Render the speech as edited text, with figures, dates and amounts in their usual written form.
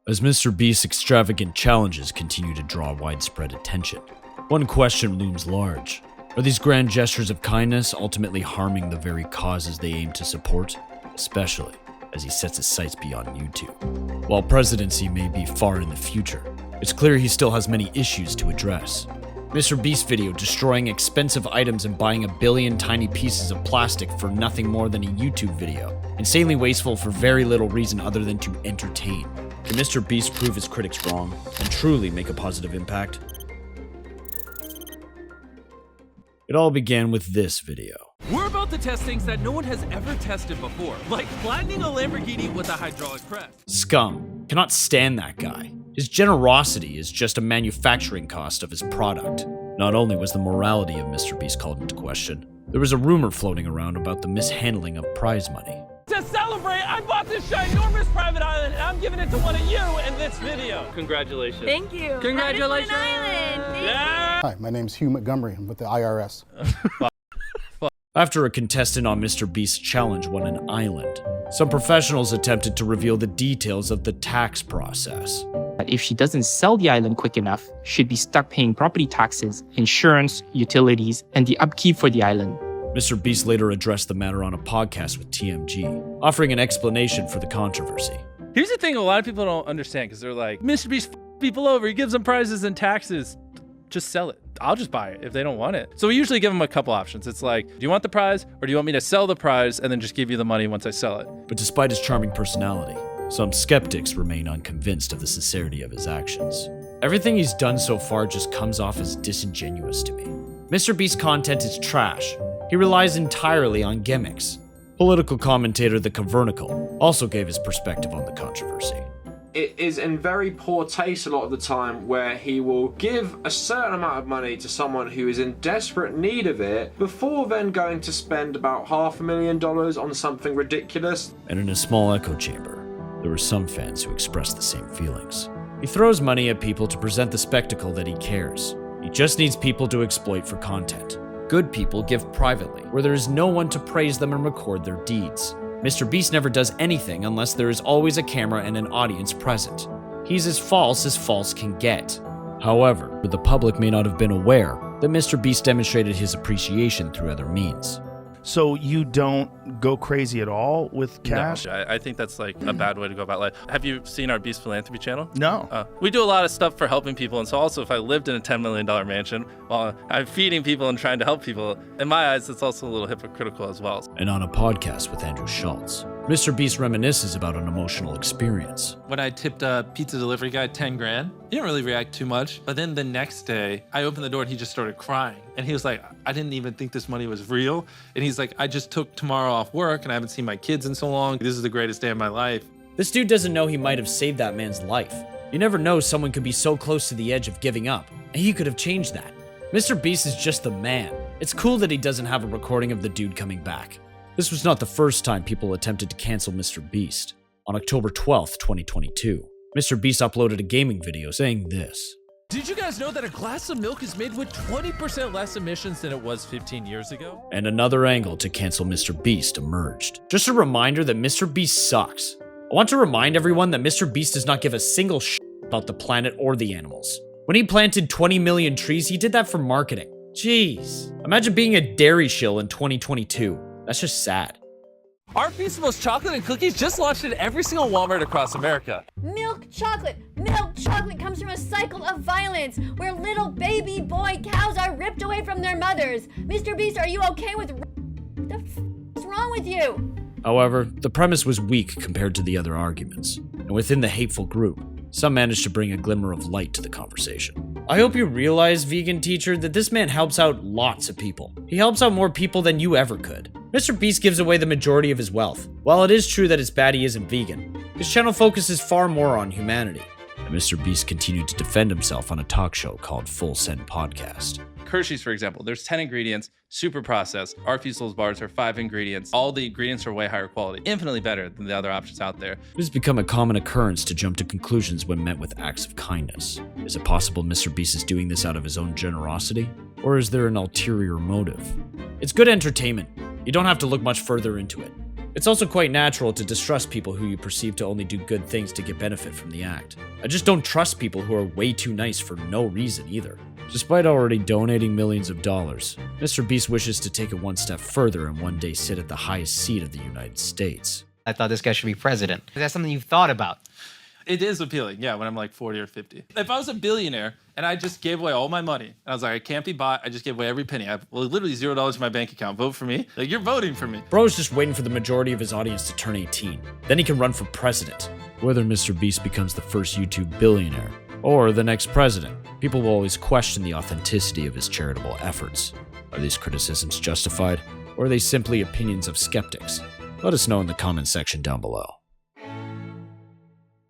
As MrBeast's extravagant challenges continue to draw widespread attention, one question looms large. Are these grand gestures of kindness ultimately harming the very causes they aim to support? Especially as he sets his sights beyond YouTube. While presidency may be far in the future, it's clear he still has many issues to address. MrBeast's video destroying expensive items and buying a billion tiny pieces of plastic for nothing more than a YouTube video. Insanely wasteful for very little reason other than to entertain. Can MrBeast prove his critics wrong and truly make a positive impact? It all began with this video. We're about to test things that no one has ever tested before, like flattening a Lamborghini with a hydraulic press. Scum. Cannot stand that guy. His generosity is just a manufacturing cost of his product. Not only was the morality of MrBeast called into question, there was a rumor floating around about the mishandling of prize money. To celebrate, I bought this ginormous private island and I'm giving it to one of you in this video. Congratulations. Thank you. Congratulations. Yeah. Hi, my name's Hugh Montgomery. I'm with the IRS. After a contestant on MrBeast's challenge won an island, some professionals attempted to reveal the details of the tax process. If she doesn't sell the island quick enough, she'd be stuck paying property taxes, insurance, utilities, and the upkeep for the island. MrBeast later addressed the matter on a podcast with TMG, offering an explanation for the controversy. Here's the thing a lot of people don't understand because they're like, MrBeast people over, he gives them prizes and taxes. Just sell it. I'll just buy it if they don't want it. So we usually give them a couple options. It's like, do you want the prize or do you want me to sell the prize and then just give you the money once I sell it? But despite his charming personality, some skeptics remain unconvinced of the sincerity of his actions. Everything he's done so far just comes off as disingenuous to me. MrBeast's content is trash. He relies entirely on gimmicks. Political commentator The Cavernical also gave his perspective on the controversy. It is in very poor taste a lot of the time where he will give a certain amount of money to someone who is in desperate need of it before then going to spend about $500,000 on something ridiculous. And in a small echo chamber, there were some fans who expressed the same feelings. He throws money at people to present the spectacle that he cares. He just needs people to exploit for content. Good people give privately, where there is no one to praise them and record their deeds. MrBeast never does anything unless there is always a camera and an audience present. He's as false can get. However, the public may not have been aware that MrBeast demonstrated his appreciation through other means. So you don't go crazy at all with cash? No, I think that's like a bad way to go about life. Have you seen our Beast Philanthropy channel? No. We do a lot of stuff for helping people. And so also if I lived in a $10 million mansion while I'm feeding people and trying to help people, in my eyes, it's also a little hypocritical as well. And on a podcast with Andrew Schultz, MrBeast reminisces about an emotional experience. When I tipped a pizza delivery guy 10 grand, he didn't really react too much. But then the next day, I opened the door and he just started crying. And he was like, I didn't even think this money was real. And he's like, I just took tomorrow off work and I haven't seen my kids in so long. This is the greatest day of my life. This dude doesn't know he might have saved that man's life. You never know, someone could be so close to the edge of giving up, and he could have changed that. MrBeast is just the man. It's cool that he doesn't have a recording of the dude coming back. This was not the first time people attempted to cancel MrBeast. On October 12th, 2022, MrBeast uploaded a gaming video saying this. Did you guys know that a glass of milk is made with 20% less emissions than it was 15 years ago? And another angle to cancel MrBeast emerged. Just a reminder that MrBeast sucks. I want to remind everyone that MrBeast does not give a single shit about the planet or the animals. When he planted 20 million trees, he did that for marketing. Jeez. Imagine being a dairy shill in 2022. That's just sad. Our Feastables chocolate and cookies just launched in every single Walmart across America. Milk chocolate comes from a cycle of violence where little baby boy cows are ripped away from their mothers. MrBeast, are you okay with what's wrong with you? However, the premise was weak compared to the other arguments, and within the hateful group, some managed to bring a glimmer of light to the conversation. I hope you realize, vegan teacher, that this man helps out lots of people. He helps out more people than you ever could. MrBeast gives away the majority of his wealth. While it is true that it's bad he isn't vegan, his channel focuses far more on humanity. And MrBeast continued to defend himself on a talk show called Full Send Podcast. Hershey's, for example, there's 10 ingredients, super processed. Our Feastables bars are 5 ingredients. All the ingredients are way higher quality, infinitely better than the other options out there. It has become a common occurrence to jump to conclusions when met with acts of kindness. Is it possible MrBeast is doing this out of his own generosity? Or is there an ulterior motive? It's good entertainment. You don't have to look much further into it. It's also quite natural to distrust people who you perceive to only do good things to get benefit from the act. I just don't trust people who are way too nice for no reason either. Despite already donating millions of dollars, MrBeast wishes to take it one step further and one day sit at the highest seat of the United States. I thought this guy should be president. Is that something you've thought about? It is appealing, yeah, when I'm like 40 or 50. If I was a billionaire and I just gave away all my money, and I was like, I can't be bought, I just gave away every penny. I have literally $0 in my bank account. Vote for me. Like, you're voting for me. Bro's just waiting for the majority of his audience to turn 18. Then he can run for president. Whether MrBeast becomes the first YouTube billionaire or the next president, people will always question the authenticity of his charitable efforts. Are these criticisms justified, or are they simply opinions of skeptics? Let us know in the comments section down below.